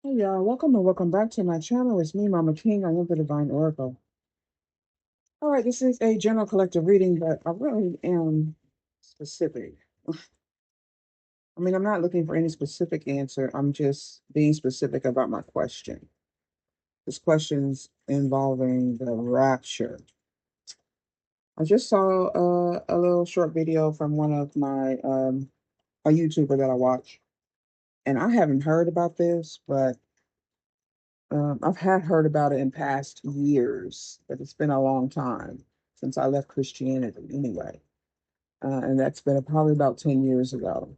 Hey y'all, welcome and welcome back to my channel. It's me, Mama King. I am the Divine Oracle. All right, this is a general collective reading, but I really am specific. I mean, I'm not looking for any specific answer. I'm just being specific about my question. This question's involving the rapture. I just saw a little short video from one of my a YouTuber that I watch, and I haven't heard about this, but I've had heard about it in past years, but it's been a long time since I left Christianity anyway. And that's been probably about 10 years ago.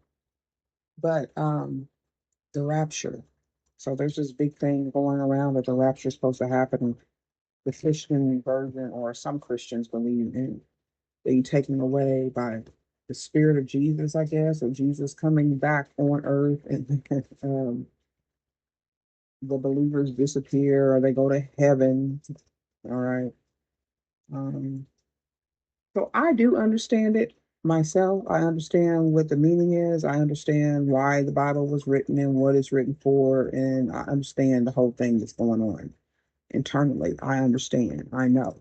But the rapture. So there's this big thing going around that the rapture is supposed to happen. The Christian version, or some Christians believe in being taken away by the spirit of Jesus, I guess, or Jesus coming back on earth and the believers disappear or they go to heaven. All right. Um, so I do understand it myself. I understand what the meaning is. I understand why the Bible was written and what it's written for. And I understand the whole thing that's going on internally. I understand. I know.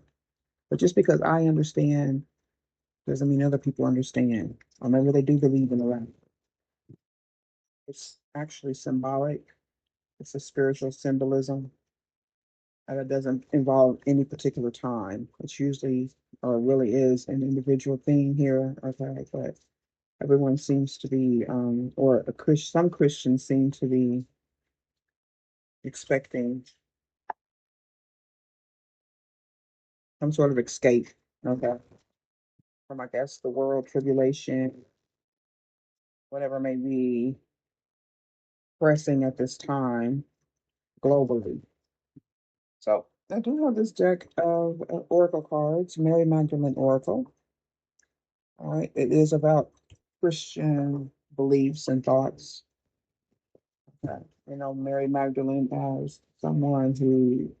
But just because I understand doesn't mean other people understand. Or maybe they do believe in the rapture. It's actually symbolic. It's a spiritual symbolism. And it doesn't involve any particular time. It's usually, or really is, an individual thing here. Okay, but everyone seems to be, or some Christians seem to be expecting some sort of escape. Okay, from I guess the world tribulation, whatever may be pressing at this time globally. So I do have this deck of oracle cards, Mary Magdalene Oracle. All right, it is about Christian beliefs and thoughts. Mary Magdalene as someone who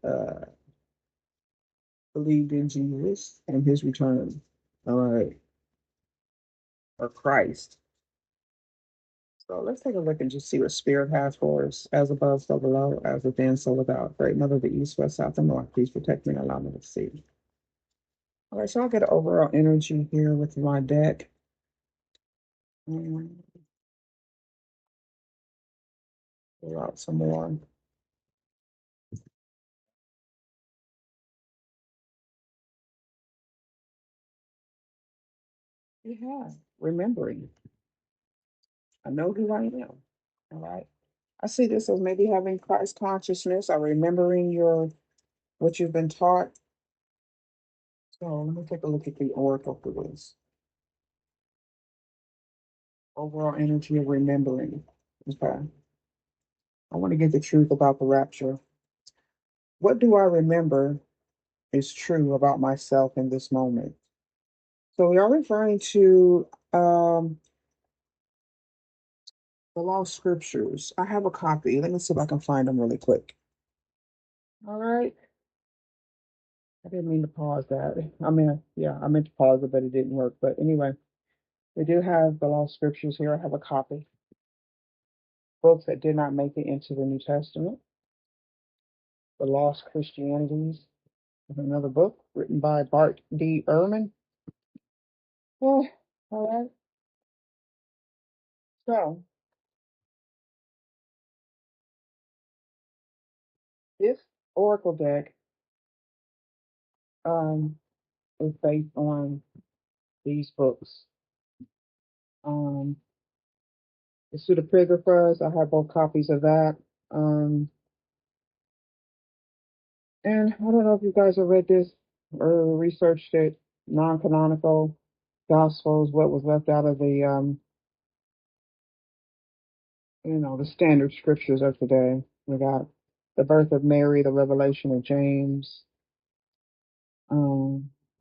believed in Jesus and his return, all right, or Christ. So let's take a look and just see what Spirit has for us. As above, so below, as within, so without. Great Mother of the East, West, South, and North, please protect me and allow me to see. All right, so I'll get an overall energy here with my deck. And pull out some more. Yeah, remembering. I know who I am. All right. I see this as maybe having Christ consciousness or remembering what you've been taught. So let me take a look at the oracle for this. Overall energy of remembering. Okay. I want to get the truth about the rapture. What do I remember is true about myself in this moment? So we are referring to the lost scriptures. I have a copy. Let me see if I can find them really quick. All right. I didn't mean to pause that. I meant to pause it, but it didn't work. But anyway, we do have the lost scriptures here. I have a copy. Books that did not make it into the New Testament. The Lost Christianities. Another book written by Bart D. Ehrman. Well, all right. So this Oracle deck um, is based on these books. The Pseudepigraphas, I have both copies of that. And I don't know if you guys have read this or researched it. Non-canonical Gospels, what was left out of the standard scriptures of today. We got the birth of Mary, the revelation of James. I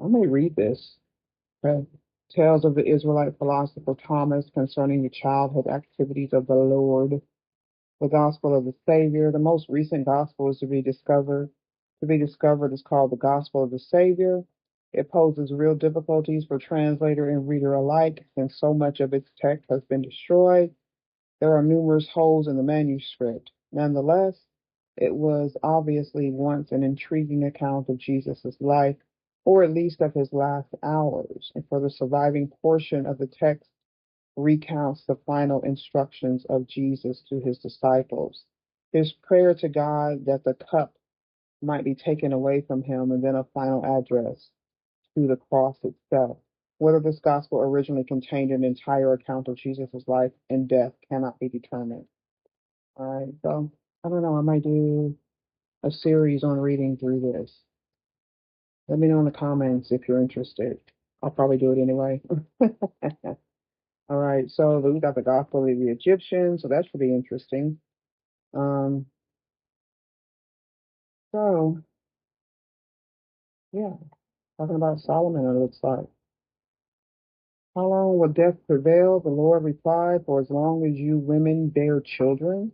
may read this. Okay. Tales of the Israelite philosopher Thomas concerning the childhood activities of the Lord. The Gospel of the Savior. The most recent gospel is to be discovered. To be discovered is called the Gospel of the Savior. It poses real difficulties for translator and reader alike, since so much of its text has been destroyed. There are numerous holes in the manuscript. Nonetheless, It was obviously once an intriguing account of Jesus' life, or at least of his last hours, and for the surviving portion of the text recounts the final instructions of Jesus to his disciples. His prayer to God that the cup might be taken away from him, and then a final address to the cross itself. Whether this gospel originally contained an entire account of Jesus' life and death cannot be determined. All right, so I don't know, I might do a series on reading through this. Let me know in the comments if you're interested. I'll probably do it anyway. All right, so we got the Gospel of the Egyptians, so that's pretty interesting. Um, so yeah, talking about Solomon, it looks like. How long will death prevail? The Lord replied, for as long as you women bear children.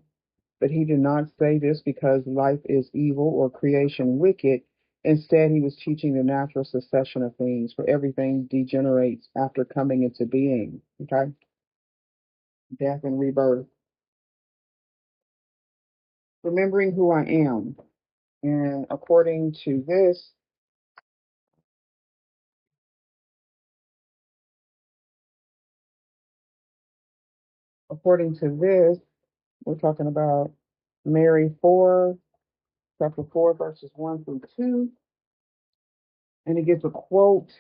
But he did not say this because life is evil or creation wicked. Instead, he was teaching the natural succession of things, for everything degenerates after coming into being. Okay? Death and rebirth. Remembering who I am. And according to this, we're talking about Mary 4, chapter 4, verses 1 through 2. And he gives a quote.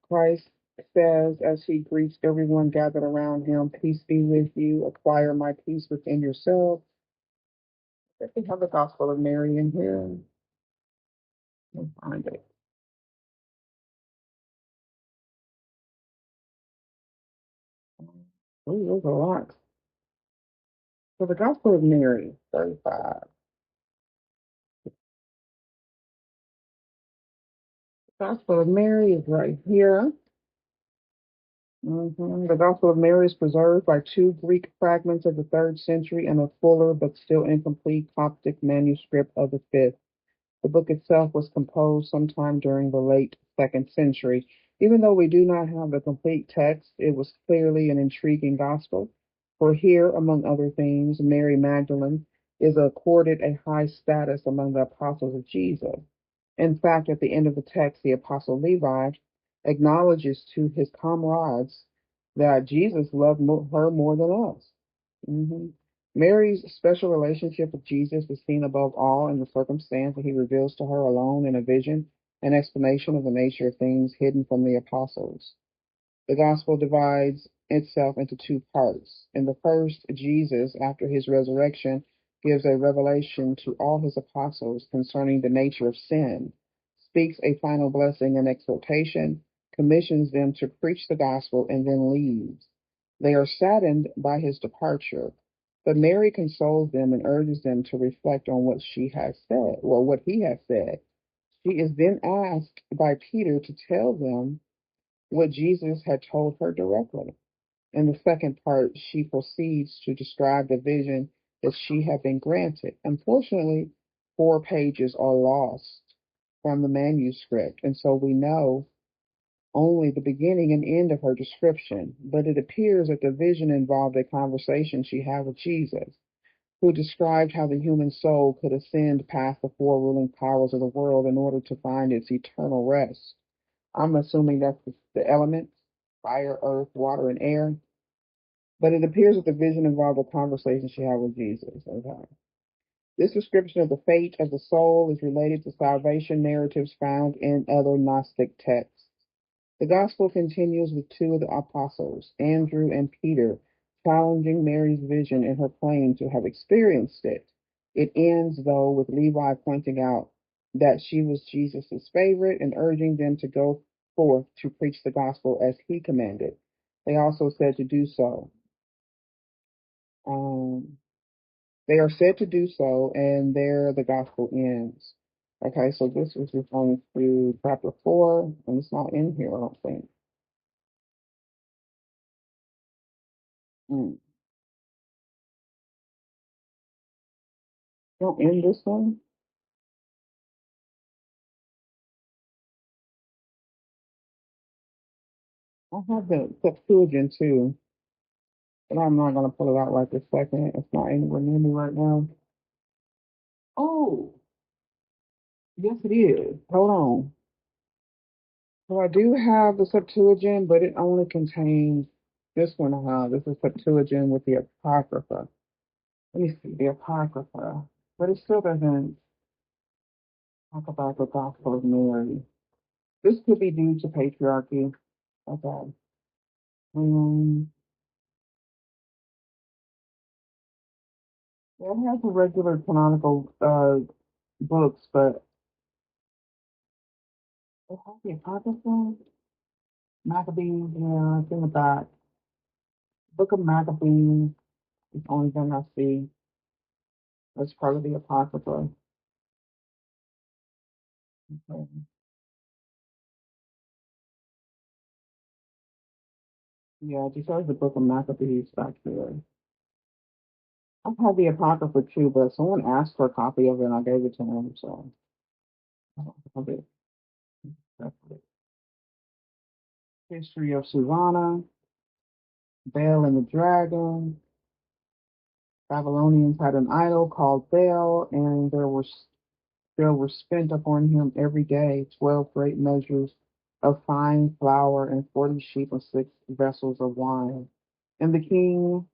Christ says, as he greets everyone gathered around him, peace be with you, acquire my peace within yourself. Let me have the Gospel of Mary in here. Let's find it. Oh, there's a lot. So the Gospel of Mary, 35. The Gospel of Mary is right here. The Gospel of Mary is preserved by two Greek fragments of the 3rd century and a fuller but still incomplete Coptic manuscript of the 5th. The book itself was composed sometime during the late 2nd century. Even though we do not have the complete text, it was clearly an intriguing gospel. For here, among other things, Mary Magdalene is accorded a high status among the apostles of Jesus. In fact, at the end of the text, the apostle Levi acknowledges to his comrades that Jesus loved her more than us. Mhm. Mary's special relationship with Jesus is seen above all in the circumstance that he reveals to her alone in a vision an explanation of the nature of things hidden from the apostles. The gospel divides itself into two parts. In the first, Jesus, after his resurrection, gives a revelation to all his apostles concerning the nature of sin, speaks a final blessing and exhortation, commissions them to preach the gospel, and then leaves. They are saddened by his departure, but Mary consoles them and urges them to reflect on what she has said, or what he has said. She is then asked by Peter to tell them what Jesus had told her directly. In the second part, she proceeds to describe the vision that she had been granted. Unfortunately, 4 pages are lost from the manuscript, and so we know only the beginning and end of her description. But it appears that the vision involved a conversation she had with Jesus, who described how the human soul could ascend past the four ruling powers of the world in order to find its eternal rest. I'm assuming that's the elements: fire, earth, water, and air. But it appears that the vision involved a conversation she had with Jesus. Okay. This description of the fate of the soul is related to salvation narratives found in other Gnostic texts. The gospel continues with two of the apostles, Andrew and Peter, challenging Mary's vision and her claim to have experienced it. It ends, though, with Levi pointing out that she was Jesus' favorite and urging them to go forth to preach the gospel as he commanded. They also said to do so. Um, they are said to do so, and there the gospel ends. Okay, so this is referring to chapter 4, and it's not in here, I don't think. Mm. Don't end this one. I have the Septuagint too, but I'm not going to pull it out right this second. It's not anywhere near me right now. Oh, yes, it is. Hold on. So I do have the Septuagint, but it only contains this one. This is Septuagint with the Apocrypha. Let me see the Apocrypha, but it still doesn't talk about the Gospel of Mary. This could be due to patriarchy. Okay. Um, yeah, it has the regular canonical books, but it has the Apocrypha. Maccabees, yeah, it's in the back. Book of Maccabees is the only thing I see. That's part of the Apocrypha. Okay. Yeah, just has the Book of Maccabees back there. I've had the Apocrypha too, but someone asked for a copy of it and I gave it to them, so I don't have it. That's it. History of Susanna, Baal and the Dragon. Babylonians had an idol called Baal, and there were spent upon him every day 12 great measures of fine flour and 40 sheep and 6 vessels of wine. And the king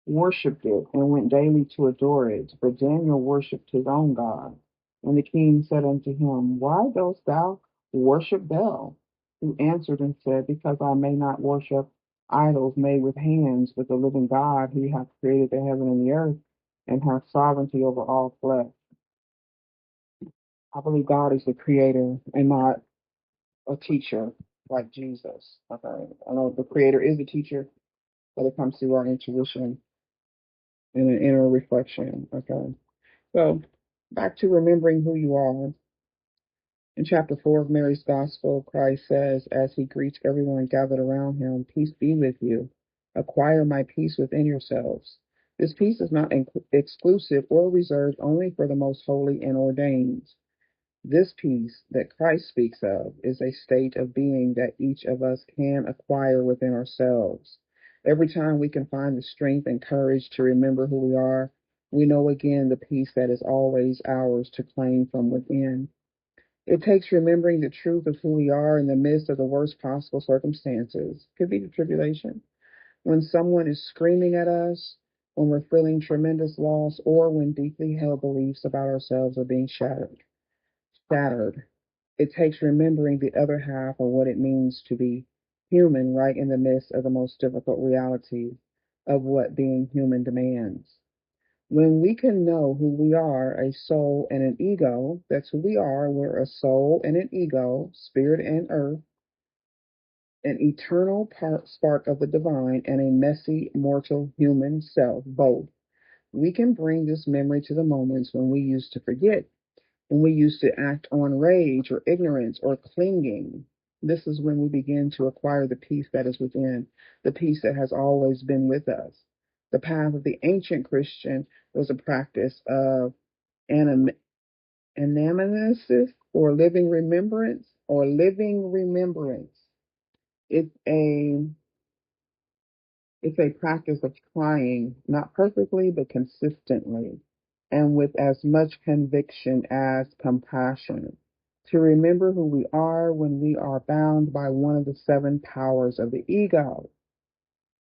worshipped it and went daily to adore it. But Daniel worshipped his own God. And the king said unto him, Why dost thou worship Baal? Who answered and said, Because I may not worship idols made with hands, but the living God who hath created the heaven and the earth and hath sovereignty over all flesh. I believe God is the creator and not a teacher like Jesus. Okay. I know the creator is a teacher, but it comes through our intuition and an inner reflection. Okay. So back to remembering who you are. In chapter 4 of Mary's Gospel, Christ says, as he greets everyone gathered around him, Peace be with you. Acquire my peace within yourselves. This peace is not exclusive or reserved only for the most holy and ordained. This peace that Christ speaks of is a state of being that each of us can acquire within ourselves. Every time we can find the strength and courage to remember who we are, we know again the peace that is always ours to claim from within. It takes remembering the truth of who we are in the midst of the worst possible circumstances. Could be the tribulation. When someone is screaming at us, when we're feeling tremendous loss, or when deeply held beliefs about ourselves are being shattered. Shattered. It takes remembering the other half of what it means to be human right in the midst of the most difficult realities of what being human demands. When we can know who we are, a soul and an ego, that's who we are. We're a soul and an ego, spirit and earth, an eternal spark of the divine, and a messy, mortal human self, both. We can bring this memory to the moments when we used to forget, when we used to act on rage or ignorance or clinging. This is when we begin to acquire the peace that is within, the peace that has always been with us. The path of the ancient Christian was a practice of anam- anamnesis or living remembrance. It's a it's a practice of trying, not perfectly, but consistently, and with as much conviction as compassion, to remember who we are when we are bound by one of the 7 powers of the ego.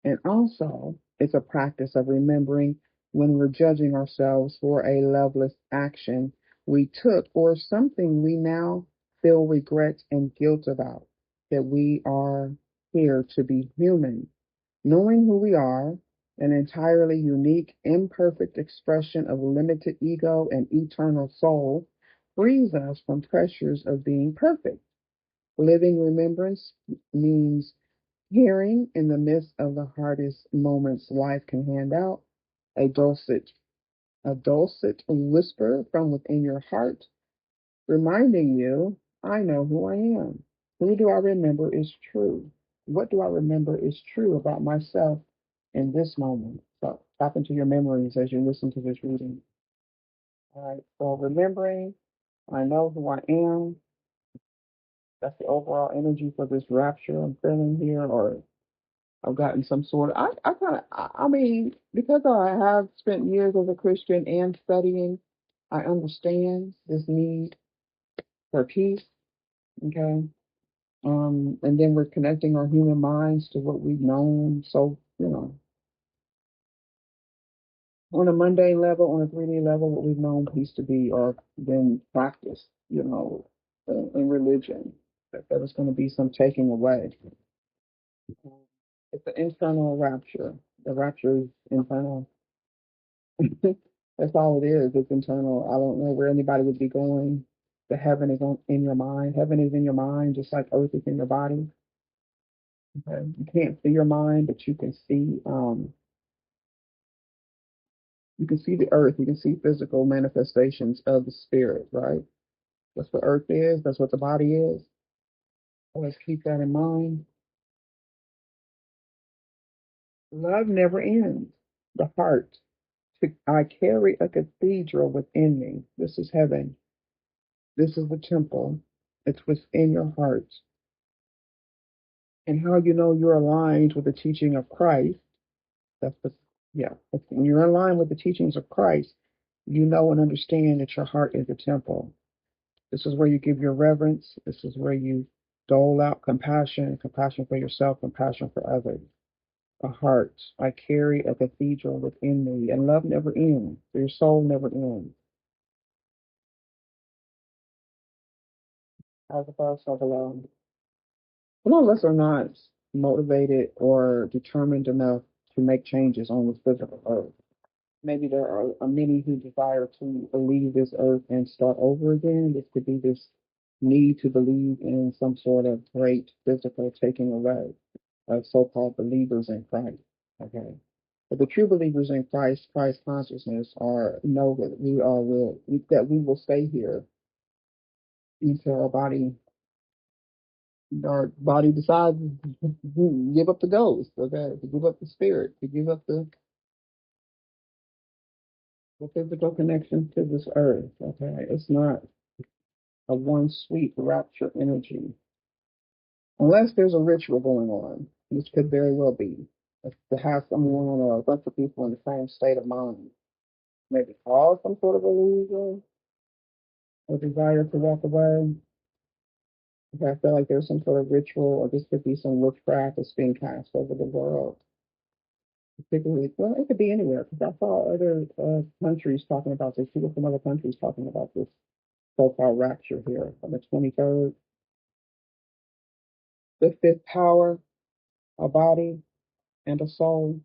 And also, it's a practice of remembering when we're judging ourselves for a loveless action we took or something we now feel regret and guilt about, that we are here to be human. Knowing who we are, an entirely unique, imperfect expression of limited ego and eternal soul, frees us from pressures of being perfect. Living remembrance means hearing in the midst of the hardest moments life can hand out a dulcet whisper from within your heart, reminding you, I know who I am. Who do I remember is true? What do I remember is true about myself in this moment? So tap into your memories as you listen to this reading. All right. So remembering, I know who I am. That's the overall energy for this rapture I'm feeling here, or I've gotten some sort of. I mean, because I have spent years as a Christian and studying. I understand this need for peace. Okay. And then we're connecting our human minds to what we've known. So, on a mundane level, on a 3D level, what we've known peace to be or been practiced, in religion, that there was going to be some taking away. It's an internal rapture. The rapture is internal. That's all it is. It's internal. I don't know where anybody would be going. The heaven is in your mind. Heaven is in your mind, just like earth is in your body. Okay? You can't see your mind, but you can see the earth. You can see physical manifestations of the spirit, right? That's what earth is. That's what the body is. Always keep that in mind. Love never ends. The heart. I carry a cathedral within me. This is heaven. This is the temple. It's within your heart. And how you know you're aligned with the teaching of Christ. That's the, yeah. When you're aligned with the teachings of Christ, you know and understand that your heart is a temple. This is where you give your reverence. This is where you dole out compassion for yourself, compassion for others. A heart. I carry a cathedral within me, and love never ends. Your soul never ends. As above, so below. Some of us are not motivated or determined enough to make changes on this physical earth. Maybe there are many who desire to leave this earth and start over again. This could be this need to believe in some sort of great physical taking away of so-called believers in Christ. Okay. But the true believers in Christ, Christ consciousness, are know that that we will stay here until our body decides to give up the ghost, okay, to give up the spirit, to give up the physical connection to this earth. Okay. It's not a one sweet rapture energy. Unless there's a ritual going on, which could very well be. To have someone or a bunch of people in the same state of mind. Maybe cause some sort of illusion or desire to walk away. If I feel like there's some sort of ritual or this could be some witchcraft that's being cast over the world. Particularly, well, it could be anywhere because I saw other countries talking about this. People from other countries talking about this so-called rapture here on the 23rd. The fifth power, a body and a soul.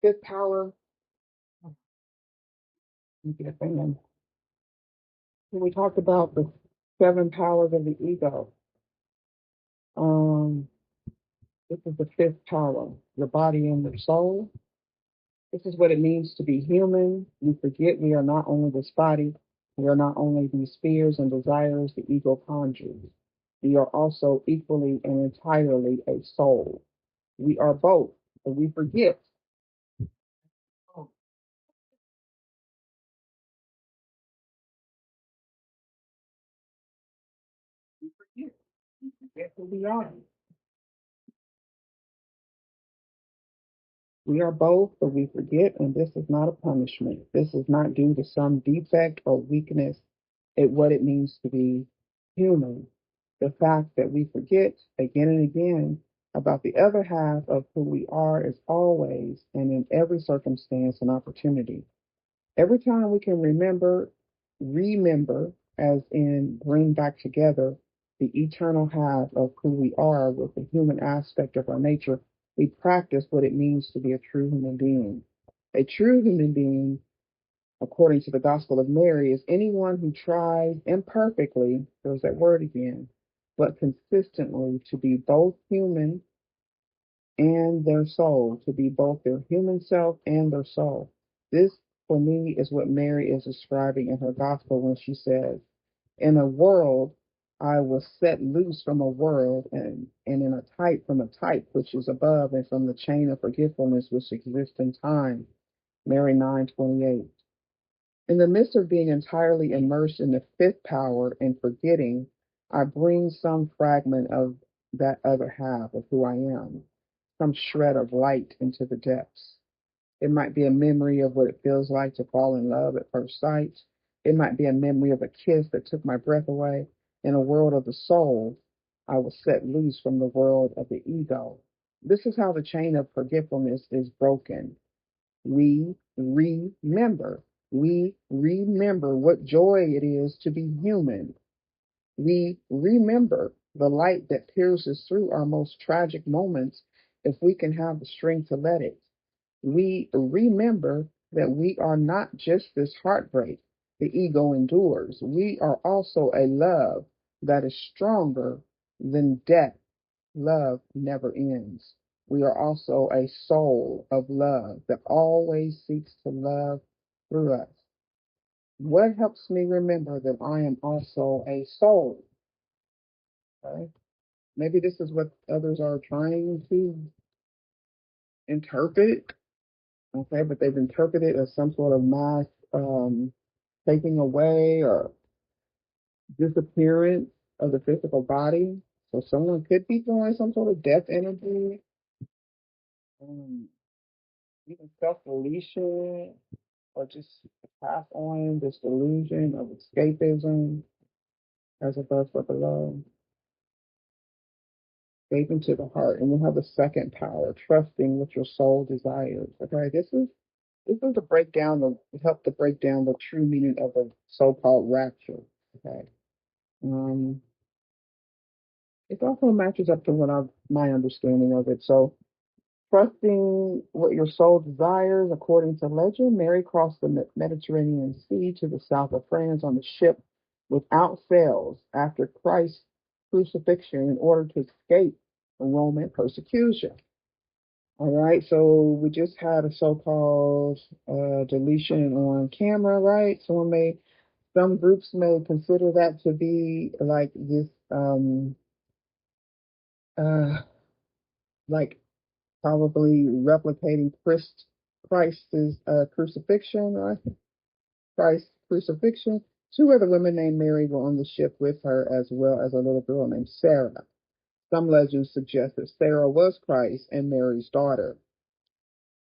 Fifth power, you get a fan. When we talked about the seven powers of the ego, um, this is the fifth power, the body and the soul. This is what it means to be human. We forget we are not only this body, we are not only these fears and desires the ego conjures. We are also equally and entirely a soul. We are both, but we forget. Oh, we forget. We forget who we are. We are both, but we forget, and this is not a punishment. This is not due to some defect or weakness at what it means to be human. The fact that we forget again and again about the other half of who we are is always and in every circumstance an opportunity. Every time we can remember, as in bring back together the eternal half of who we are with the human aspect of our nature, we practice what it means to be a true human being. A true human being, according to the Gospel of Mary, is anyone who tries imperfectly, there's that word again, but consistently to be both human and their soul, to be both their human self and their soul. This, for me, is what Mary is describing in her gospel when she says, in a world, I was set loose from a world and in a type from a type which is above and from the chain of forgetfulness which exists in time. Mary 9:28. In the midst of being entirely immersed in the fifth power and forgetting, I bring some fragment of that other half of who I am, some shred of light into the depths. It might be a memory of what it feels like to fall in love at first sight. It might be a memory of a kiss that took my breath away. In a world of the soul, I was set loose from the world of the ego. This is how the chain of forgetfulness is broken. We remember. We remember what joy it is to be human. We remember the light that pierces through our most tragic moments if we can have the strength to let it. We remember that we are not just this heartbreak the ego endures. We are also a love that is stronger than death. Love never ends. We are also a soul of love that always seeks to love through us. What helps me remember that I am also a soul? Okay? Maybe this is what others are trying to interpret, okay, but they've interpreted it as some sort of mass taking away or disappearance of the physical body. So someone could be feeling some sort of death energy, um, even self-deletion, or just pass on this delusion of escapism as a verse for below. Escape into the heart, and we'll have the second power, trusting what your soul desires. Okay, this is to break down the help to break down the true meaning of the so-called rapture. Okay, um, it also matches up to what my understanding of it. So, trusting what your soul desires, according to legend, Mary crossed the Mediterranean Sea to the south of France on a ship without sails after Christ's crucifixion in order to escape Roman persecution. All right, so we just had a so-called deletion on camera, right? Some groups may consider that to be like this, uh, like probably replicating Christ's crucifixion, right? Christ's crucifixion. Two other women named Mary were on the ship with her, as well as a little girl named Sarah. Some legends suggest that Sarah was Christ and Mary's daughter.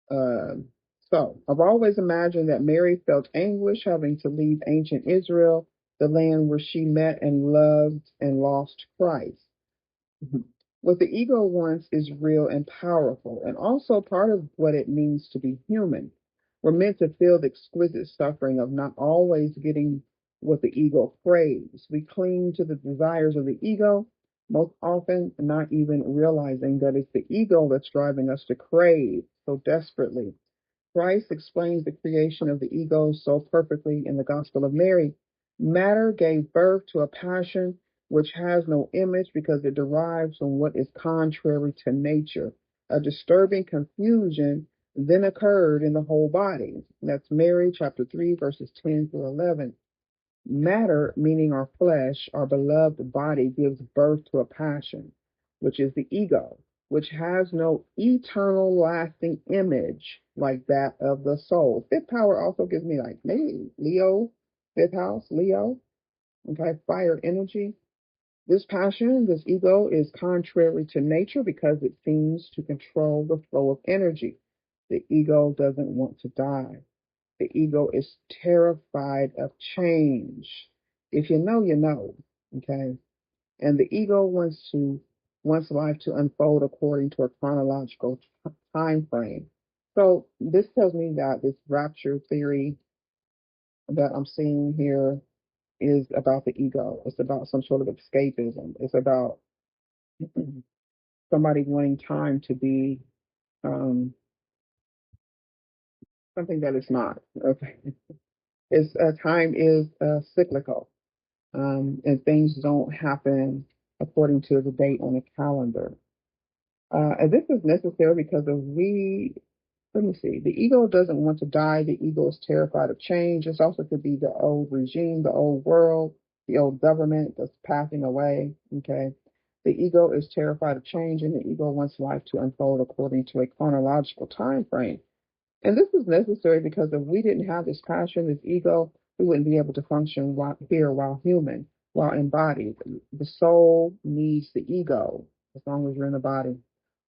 Um, so I've always imagined that Mary felt anguish having to leave ancient Israel, the land where she met and loved and lost Christ. What the ego wants is real and powerful, and also part of what it means to be human. We're meant to feel the exquisite suffering of not always getting what the ego craves. We cling to the desires of the ego, most often not even realizing that it's the ego that's driving us to crave so desperately. Christ explains the creation of the ego so perfectly in the Gospel of Mary. Matter gave birth to a passion which has no image because it derives from what is contrary to nature. A disturbing confusion then occurred in the whole body. That's Mary chapter 3, verses 10 through 11. Matter, meaning our flesh, our beloved body, gives birth to a passion, which is the ego, which has no eternal lasting image like that of the soul. Fifth power also gives me like maybe Leo, fifth house, Leo, okay, fire energy. This passion, this ego, is contrary to nature because it seems to control the flow of energy. The ego doesn't want to die. The ego is terrified of change. If you know, you know. Okay. And the ego wants life to unfold according to a chronological time frame. So this tells me that this rapture theory that I'm seeing here is about the ego. It's about some sort of escapism. It's about somebody wanting time to be something that it's not. Okay. It's time is cyclical. And things don't happen according to the date on the calendar. And this is necessary because let me see, the ego doesn't want to die. The ego is terrified of change. This also could be the old regime, the old world, the old government that's passing away. Okay. The ego is terrified of change, and the ego wants life to unfold according to a chronological time frame. And this is necessary because if we didn't have this passion, this ego, we wouldn't be able to function while human, while embodied. The soul needs the ego as long as you're in the body.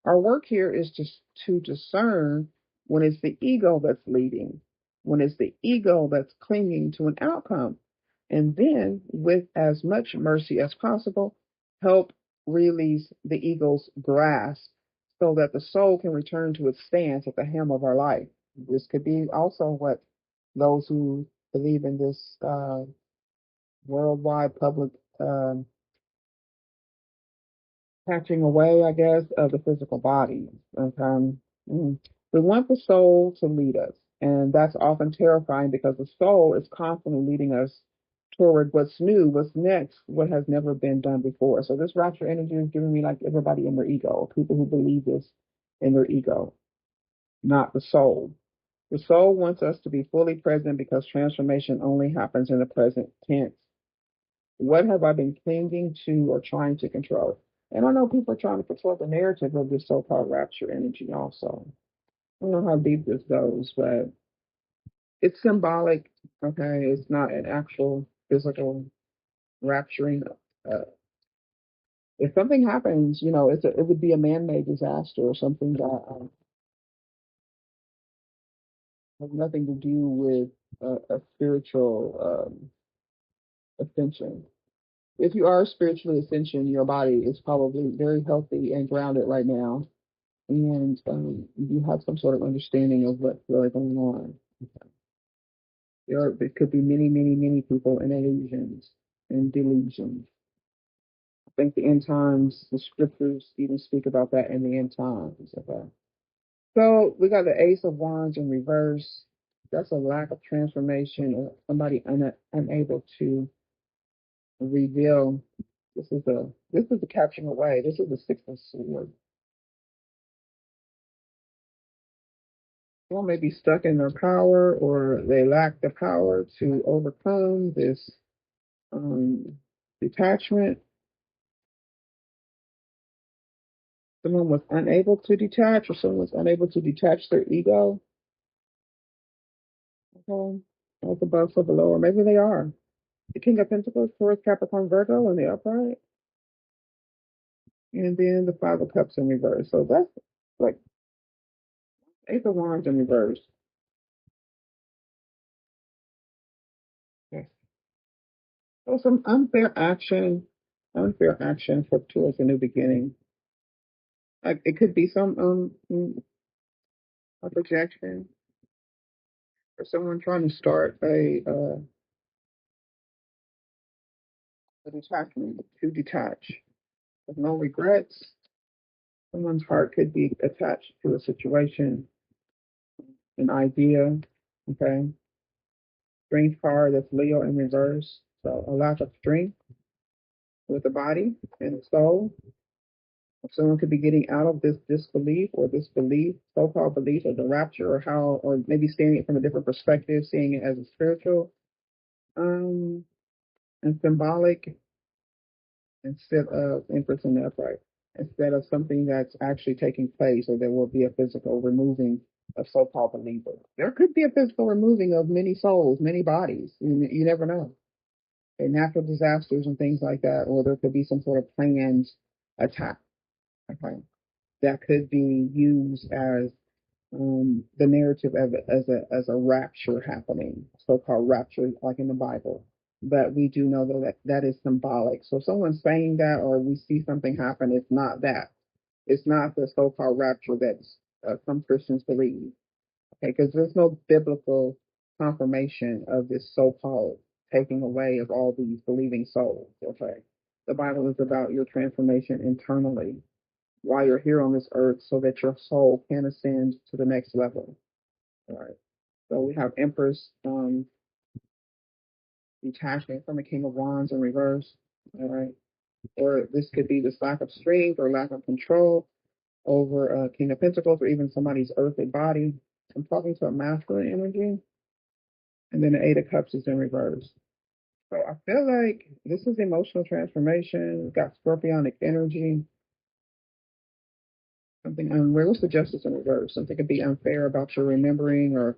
Our work here is just to discern when it's the ego that's leading, when it's the ego that's clinging to an outcome. And then, with as much mercy as possible, help release the ego's grasp so that the soul can return to its stance at the helm of our life. This could be also what those who believe in this worldwide public catching away, I guess, of the physical body. We want the soul to lead us, and that's often terrifying because the soul is constantly leading us toward what's new, what's next, what has never been done before. So this rapture energy is giving me like everybody in their ego, people who believe this in their ego, not the soul. The soul wants us to be fully present because transformation only happens in the present tense. What have I been clinging to or trying to control? And I know people are trying to control the narrative of this so-called rapture energy also. I don't know how deep this goes, but it's symbolic. Okay, it's not an actual physical rapturing. Uh, if something happens, it would be a man-made disaster or something that has nothing to do with a spiritual ascension. If you are spiritually ascension, your body is probably very healthy and grounded right now, and you have some sort of understanding of what's really going on. There could be many, many, many people in illusions and delusions. I think the end times, the scriptures even speak about that in the end times. Okay. So we got the Ace of Wands in reverse. That's a lack of transformation or somebody unable to reveal. This is the catching away. This is the Six of Swords. Someone may be stuck in their power or they lack the power to overcome this detachment. Someone was unable to detach or someone was unable to detach their ego. Okay. Both above or below, or maybe they are. The King of Pentacles, Taurus, Capricorn, Virgo in the upright. And then the Five of Cups in reverse. So that's like Eight of Wands in reverse. Yes. So some unfair action for towards a new beginning. Like it could be some a projection or someone trying to start a detachment to detach with no regrets. Someone's heart could be attached to a situation, an idea. Okay. Strength card, that's Leo in reverse. So a lack of strength with the body and the soul. Someone could be getting out of this disbelief or this belief, so-called belief of the rapture, or maybe seeing it from a different perspective, seeing it as a spiritual um, and symbolic instead of Empress in the upright, instead of something that's actually taking place, or there will be a physical removing of so-called believers. There could be a physical removing of many souls, many bodies. You never know. And natural disasters and things like that, or there could be some sort of planned attack. Okay, that could be used as the narrative as a rapture happening, so-called rapture, like in the Bible. But we do know that is symbolic. So if someone's saying that, or we see something happen, it's not that. It's not the so-called rapture that some Christians believe. Okay, because there's no biblical confirmation of this so-called taking away of all these believing souls. Okay, the Bible is about your transformation internally while you're here on this earth so that your soul can ascend to the next level. All right. So we have Empress detachment from the King of Wands in reverse. All right. Or this could be this lack of strength or lack of control over King of Pentacles or even somebody's earthly body. I'm talking to a masculine energy. And then the Eight of Cups is in reverse. So I feel like this is emotional transformation. We've got scorpionic energy. Something unreal. What's the Justice in reverse? Something could be unfair about your remembering, or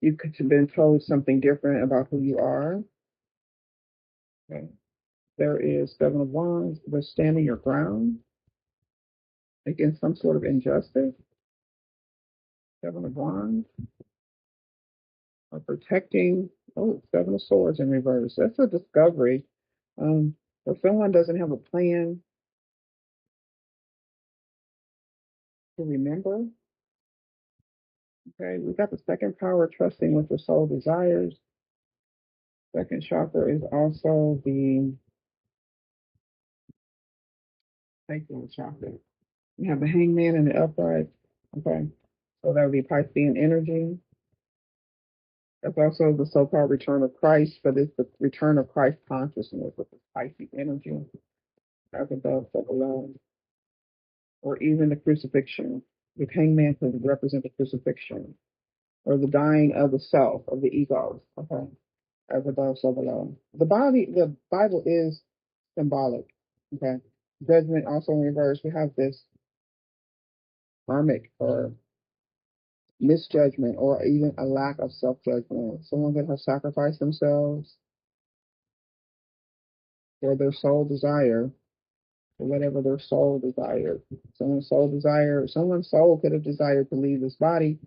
you could have been told something different about who you are. Okay. There is Seven of Wands, withstanding your ground against some sort of injustice. Seven of Wands, or protecting. Oh, Seven of Swords in reverse. That's a discovery. If someone doesn't have a plan to remember, okay, we got the second power, trusting what the soul desires. Second chakra is also the sacral chakra. You have the hangman and the upright. Okay. So that would be Piscean energy. That's also the so-called return of Christ, but it's the return of Christ consciousness with the Pisces energy, as above, so below, or even the crucifixion. The hangman could represent the crucifixion, or the dying of the self, of the ego. Okay, as above, so below. The Bible is symbolic. Okay, judgment also in reverse. We have this karmic or misjudgment, or even a lack of self-judgment. Someone could have sacrificed themselves for their sole desire, or whatever their soul desired. Someone's soul could have desired to leave this body,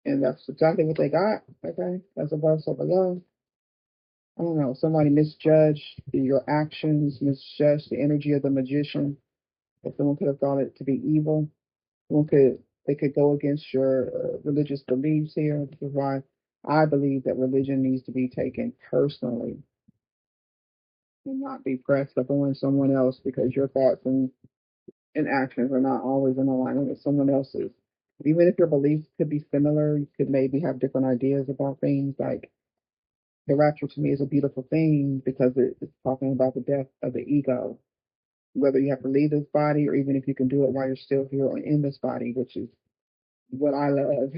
and that's exactly what they got. Okay, that's above, so below. I don't know. Somebody misjudged your actions, misjudged the energy of the magician. If someone could have thought it to be evil, someone could they could go against your religious beliefs here. This is why I believe that religion needs to be taken personally and not be pressed upon someone else, because your thoughts and actions are not always in alignment with someone else's. Even if your beliefs could be similar, you could maybe have different ideas about things. Like the rapture to me is a beautiful thing because it's talking about the death of the ego. Whether you have to leave this body, or even if you can do it while you're still here or in this body, which is what I love.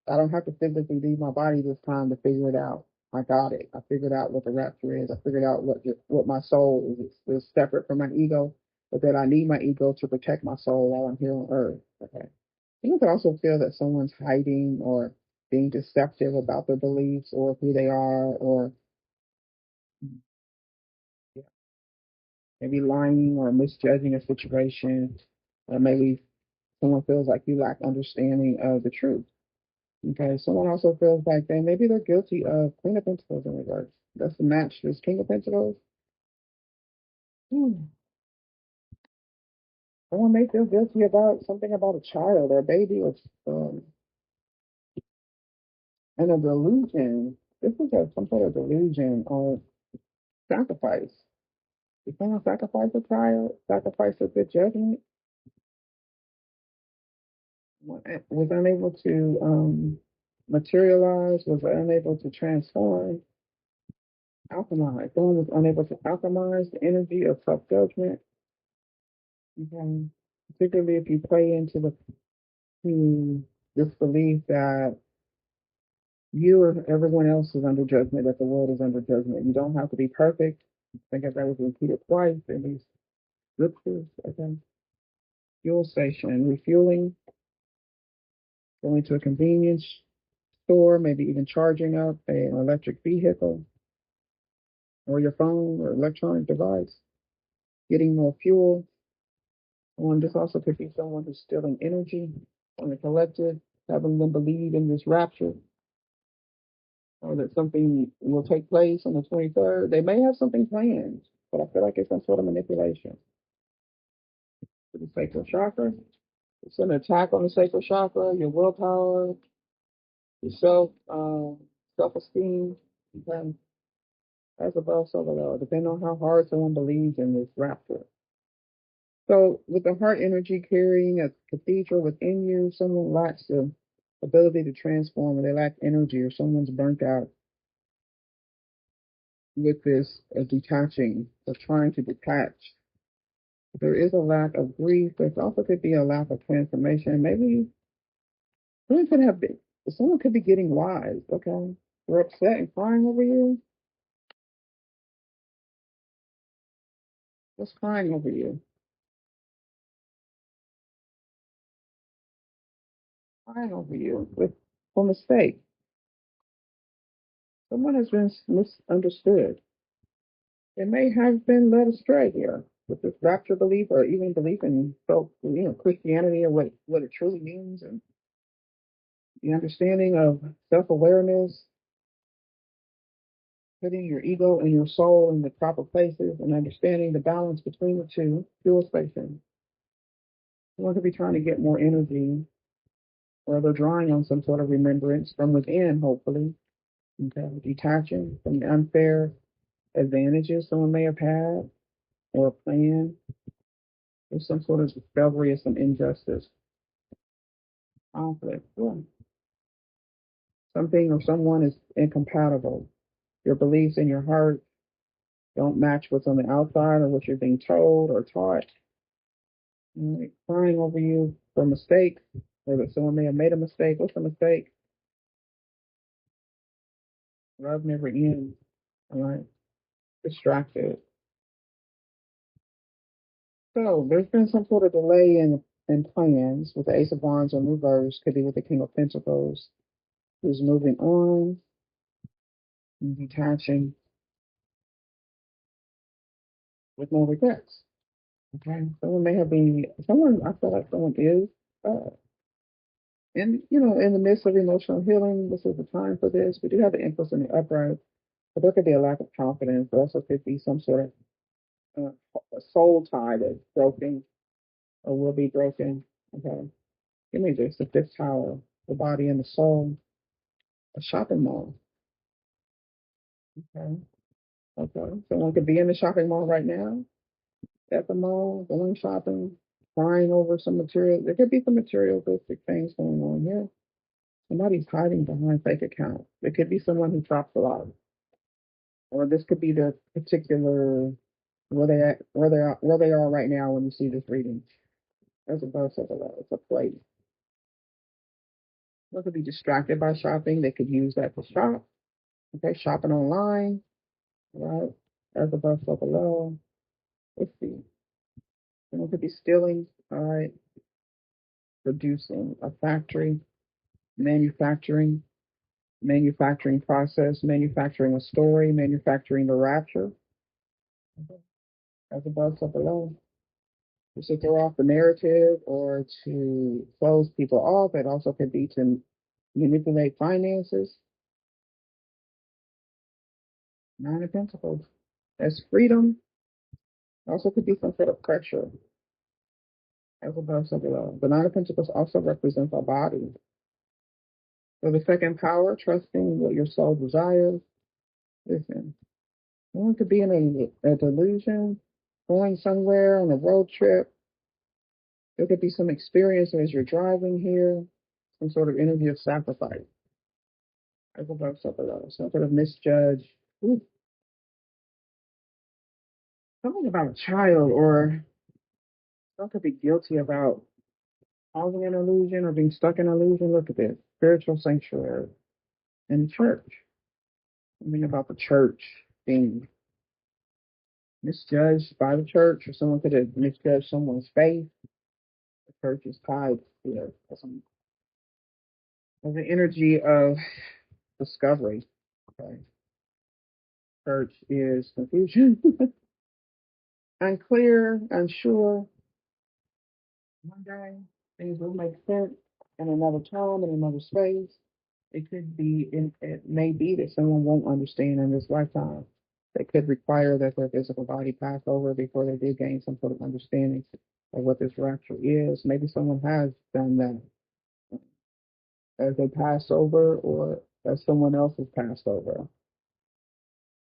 I don't have to physically leave my body this time to figure it out. I got it. I figured out what the rapture is. I figured out what my soul is. It's separate from my ego, but that I need my ego to protect my soul while I'm here on earth. Okay. You can also feel that someone's hiding or being deceptive about their beliefs or who they are, or maybe lying or misjudging a situation, or maybe someone feels like you lack understanding of the truth. Okay, someone also feels like maybe they're guilty of Queen of Pentacles in reverse. That's the match. This King of Pentacles. Hmm. Someone may feel guilty about something about a child or a baby, or um, and a delusion. This is some sort of delusion or sacrifice. If someone sacrificed a child, sacrificed a good judgment, was unable to materialize, was unable to transform, alchemize. Someone was unable to alchemize the energy of self judgment. Okay. Particularly if you play into to this belief that you or everyone else is under judgment, that the world is under judgment. You don't have to be perfect. I think that was repeated twice in these scriptures. Okay. Fuel station, refueling, going to a convenience store, maybe even charging up an electric vehicle or your phone or electronic device, getting more fuel. And this also could be someone who's stealing energy from the collective, having them believe in this rapture, or that something will take place on the 23rd. They may have something planned, but I feel like it's some sort of manipulation to the sacral chakra. It's an attack on the sacral chakra, your willpower, your self-esteem. Okay. As above, so below, depending on how hard someone believes in this rapture. So, with the heart energy carrying a cathedral within you, someone lacks the ability to transform, or they lack energy, or someone's burnt out with this detaching, or trying to detach. There is a lack of grief. There also could be a lack of transformation. Maybe someone could have been, someone could be getting wise. Okay, they're upset and crying over you. What's crying over you? Crying over you with for mistake. Someone has been misunderstood. They may have been led astray here with this rapture belief, or even belief in Christianity, or what it truly means. And The understanding of self-awareness, putting your ego and your soul in the proper places, and understanding the balance between the two, dual spacing. Someone could be trying to get more energy, or they're drawing on some sort of remembrance from within, hopefully. Okay, detaching from the unfair advantages someone may have had, or a plan, or some sort of discovery of some injustice, conflict. Yeah. Something or someone is incompatible. Your beliefs in your heart don't match what's on the outside or what you're being told or taught. Right? Crying over you for mistakes, or that someone may have made a mistake. What's a mistake? Love never ends. All right. Distracted. So there's been some sort of delay in plans with the Ace of Wands in reverse. Could be with the King of Pentacles, who's moving on and detaching with no regrets. Okay. Someone may have been someone. I feel like someone is. And in the midst of emotional healing, this is the time for this. We do have the Empress in the upright, but there could be a lack of confidence. There also could be some sort of a soul tie that's broken or will be broken. Okay, give me this: the fifth tower, the body and the soul, a shopping mall. Okay, okay. Someone could be in the shopping mall right now, at the mall, going shopping, crying over some material. There could be some materialistic things going on here. Somebody's hiding behind fake accounts. There could be someone who drops a lot, or this could be the particular where they are right now when you see this reading. As a verse of the it's a place. They could be distracted by shopping. They could use that to shop. Okay, shopping online, right? As a verse of below. Let's see. Someone could be stealing. All right, producing a factory, manufacturing, manufacturing process, manufacturing a story, manufacturing the rapture. As a verse of below. To throw off the narrative or to close people off. It also could be to manipulate finances. Nine of Pentacles. As freedom. Also could be some sort of pressure. As above, so below. The Nine of Pentacles also represents our body. So the second power, trusting what your soul desires. Listen, one could be in a delusion, going somewhere on a road trip. There could be some experience as you're driving here, some sort of energy of sacrifice. As above, so below. Some sort of misjudge. Ooh, something about a child, or some could be guilty about causing an illusion or being stuck in an illusion. Look at this. Spiritual sanctuary in church. Something about the church being misjudged by the church, or someone could have misjudged someone's faith. The church is tied to the energy of discovery. Okay. Church is confusion, unclear, unsure. One day things will make sense in another time, in another space. It could be, it may be that someone won't understand in this lifetime. They could require that their physical body pass over before they do gain some sort of understanding of what this rapture is. Maybe someone has done that as they pass over or as someone else has passed over.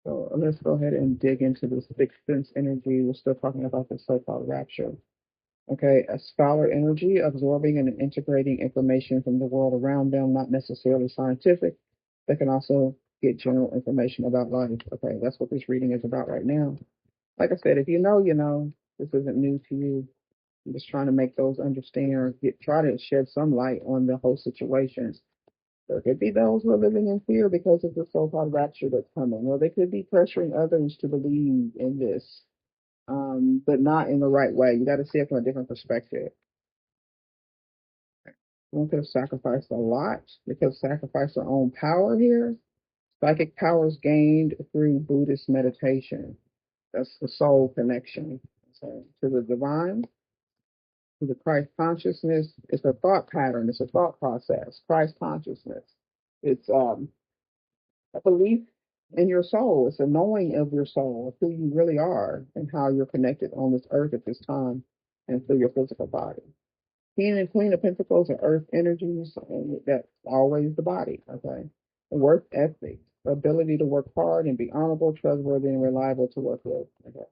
So let's go ahead and dig into this sixth sense energy. We're still talking about the so-called rapture. Okay, a scholar energy, absorbing and integrating information from the world around them, not necessarily scientific. They can also get general information about life. Okay, that's what this reading is about right now. Like I said, if you know, you know. This isn't new to you. I'm just trying to make those understand or try to shed some light on the whole situation. There could be those who are living in fear because of the so-called rapture that's coming, or they could be pressuring others to believe in this, but not in the right way. You got to see it from a different perspective. One could have sacrificed a lot. They could have sacrificed their own power here. Psychic powers gained through Buddhist meditation. That's the soul connection, so, to the divine. To the Christ consciousness, it's a thought pattern, it's a thought process. Christ consciousness. It's a belief in your soul. It's a knowing of your soul, of who you really are and how you're connected on this earth at this time and through your physical body. King and Queen of Pentacles are earth energies, and that's always the body, okay? The work ethic, the ability to work hard and be honorable, trustworthy, and reliable to work with, okay?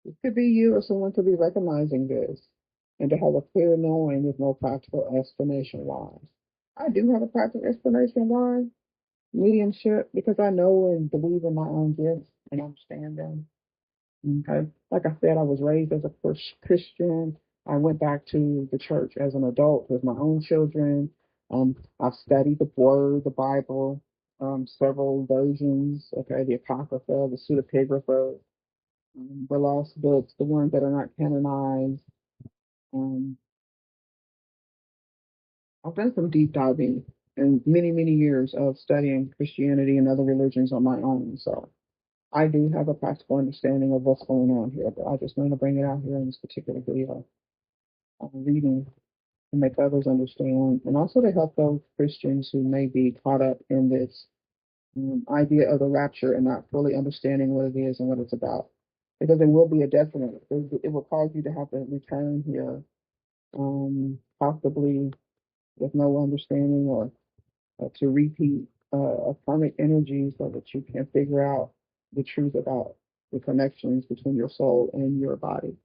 It could be you or someone could be recognizing this and to have a clear knowing with no practical explanation why. I do have a practical explanation why mediumship because I know and believe in my own gifts and understand them. Okay. Like I said, I was raised as a Christian. I went back to the church as an adult with my own children. I've studied the Word, the Bible, several versions. Okay, the Apocrypha, the Pseudepigrapha, the lost books, the ones that are not canonized. Um, I've done some deep diving and many, many years of studying Christianity and other religions on my own. So I do have a practical understanding of what's going on here, but I just want to bring it out here in this particular video. Reading to make others understand, and also to help those Christians who may be caught up in this idea of the rapture and not fully understanding what it is and what it's about. Because it will be a definite, it will cause you to have to return here, possibly with no understanding or to repeat atomic energy so that you can figure out the truth about the connections between your soul and your body.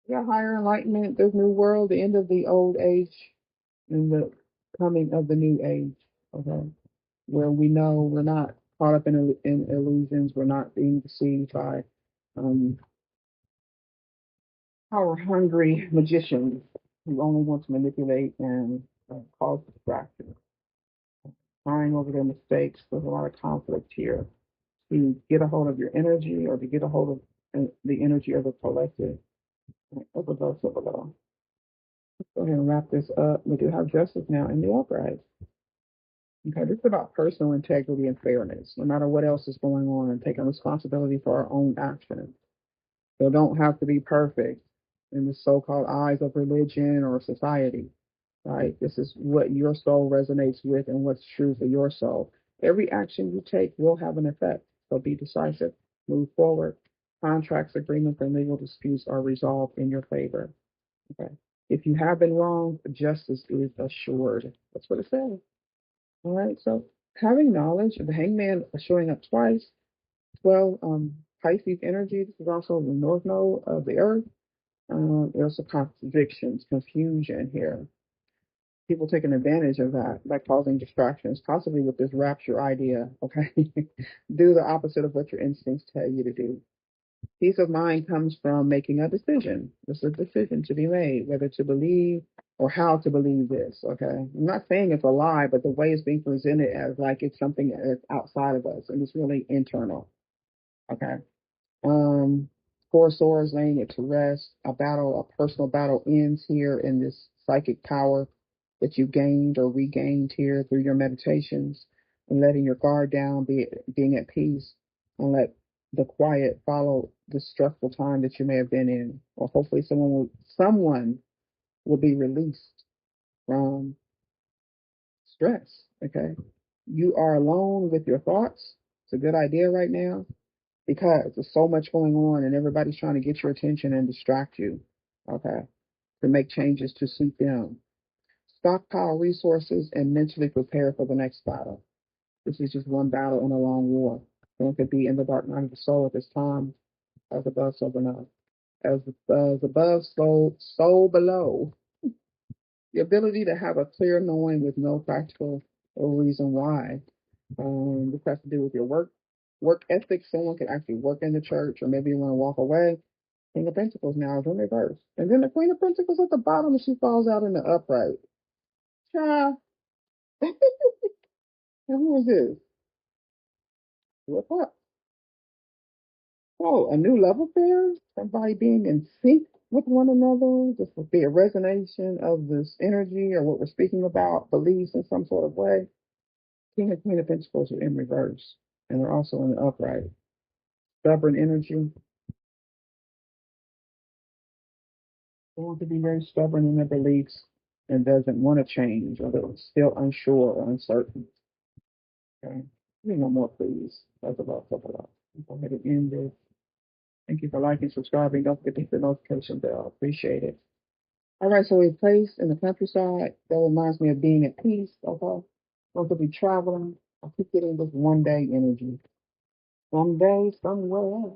Yeah, higher enlightenment, this new world, the end of the old age and the coming of the new age, okay, where we know we're not caught up in illusions, we're not being deceived by um, power hungry magicians who only want to manipulate and cause distraction, crying over their mistakes. There's a lot of conflict here to get a hold of your energy or to get a hold of the energy of the collective of the verse of the law. Let's go ahead and wrap this up. We do have justice now in the upright. Okay, this is about personal integrity and fairness, no matter what else is going on, and taking responsibility for our own actions. So don't have to be perfect in the so-called eyes of religion or society, right? This is what your soul resonates with and what's true for your soul. Every action you take will have an effect, so be decisive, move forward. Contracts, agreements, and legal disputes are resolved in your favor. Okay. If you have been wronged, justice is assured. That's what it says. All right. So having knowledge of the hangman showing up twice, 12 Pisces energy. This is also the north node of the earth. There's some contradictions, confusion here. People taking advantage of that by causing distractions, possibly with this rapture idea. Okay. Do the opposite of what your instincts tell you to do. Peace of mind comes from making a decision. There's a decision to be made, whether to believe or how to believe this. Okay. I'm not saying it's a lie, but the way it's being presented as like it's something that's outside of us and it's really internal. Okay. Um, Four swords laying it to rest. A personal battle ends here in this psychic power that you gained or regained here through your meditations and letting your guard down, being at peace, and let the quiet follow the stressful time that you may have been in. Or hopefully someone will be released from stress. Okay. You are alone with your thoughts. It's a good idea right now because there's so much going on and everybody's trying to get your attention and distract you, okay, to make changes to suit them. Stockpile resources and mentally prepare for the next battle. This is just one battle in a long war. So it could be in the dark night of the soul at this time, as above, so below. As above, so below. The ability to have a clear knowing with no practical reason why. This has to do with your work ethic. Someone could actually work in the church, or maybe you want to walk away. King of Pentacles now is in reverse. And then the Queen of Pentacles at the bottom and she falls out in the upright. Child. And who is this? What's up? Oh, a new level there? Somebody being in sync with one another. This would be a resonance of this energy or what we're speaking about, beliefs in some sort of way. King and Queen of Pentacles are in reverse. And they're also in the upright. Stubborn energy. Someone could be very stubborn in their beliefs and doesn't want to change, or they're still unsure or uncertain. Okay. No more, please. That's about stuff about. Go ahead and end this. Thank you for liking, subscribing. Don't forget to hit the notification bell. Appreciate it. All right, so a place in the countryside that reminds me of being at peace. Okay. Don't to be traveling. I keep getting this one day energy. Someday, somewhere,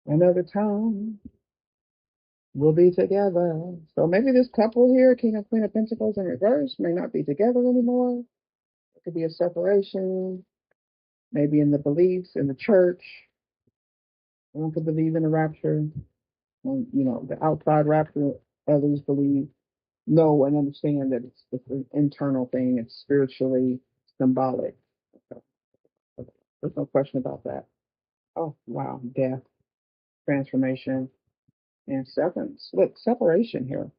another time, we'll be together. So maybe this couple here, King and Queen of Pentacles in reverse, may not be together anymore. It could be a separation, maybe in the beliefs, in the church. One could believe in the rapture, and, the outside rapture. Others believe, know, and understand that it's an internal thing. It's spiritually symbolic. So, there's no question about that. Oh, wow. Death, transformation, and severance. Look, separation here.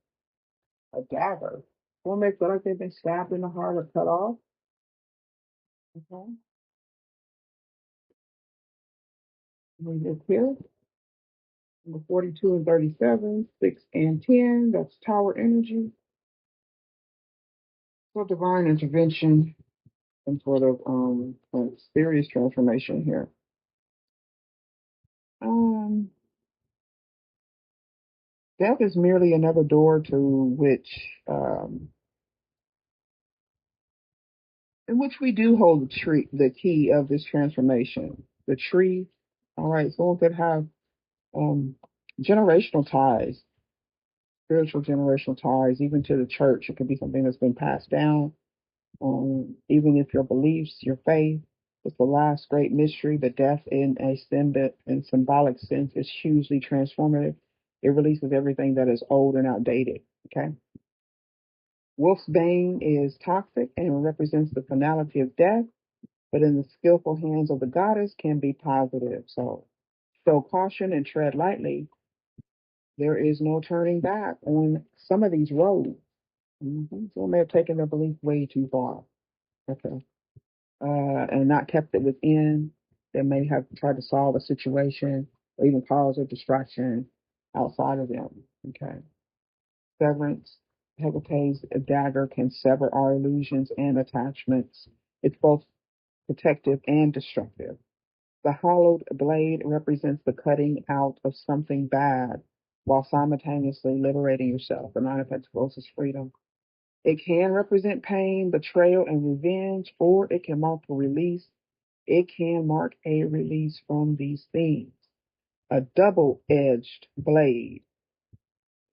A dagger. One may feel like they've been stabbed in the heart or cut off. Okay. We look here. Number 42 and 37, 6 and 10. That's tower energy. So divine intervention and sort of serious transformation here. Um, Death is merely another door to which, in which we do hold the key of this transformation. The tree. All right, someone could have um, generational ties, spiritual generational ties, even to the church. It could be something that's been passed down. Even if your beliefs, your faith, it's the last great mystery. The death in a symbolic sense is hugely transformative. It releases everything that is old and outdated. Okay. Wolf's bane is toxic and represents the finality of death, but in the skillful hands of the goddess can be positive. So show caution and tread lightly. There is no turning back on some of these roads. Some may have taken their belief way too far. Okay. And not kept it within. They may have tried to solve a situation or even cause a distraction outside of them. Okay. Severance. Hecate's dagger can sever our illusions and attachments. It's both protective and destructive. The hollowed blade represents the cutting out of something bad while simultaneously liberating yourself. The Nine of Pentacles is freedom. It can represent pain, betrayal, and revenge, or it can mark a release. It can mark a release from these things. A double-edged blade.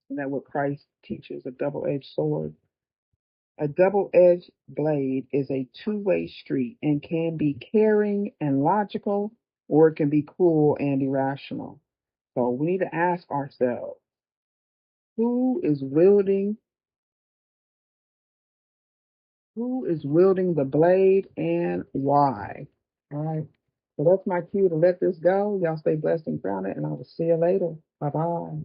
Isn't that what Christ teaches? A double-edged sword. A double-edged blade is a two-way street and can be caring and logical, or it can be cruel and irrational. So we need to ask ourselves, who is wielding the blade and why? All right. So that's my cue to let this go. Y'all stay blessed and grounded, and I will see you later. Bye bye.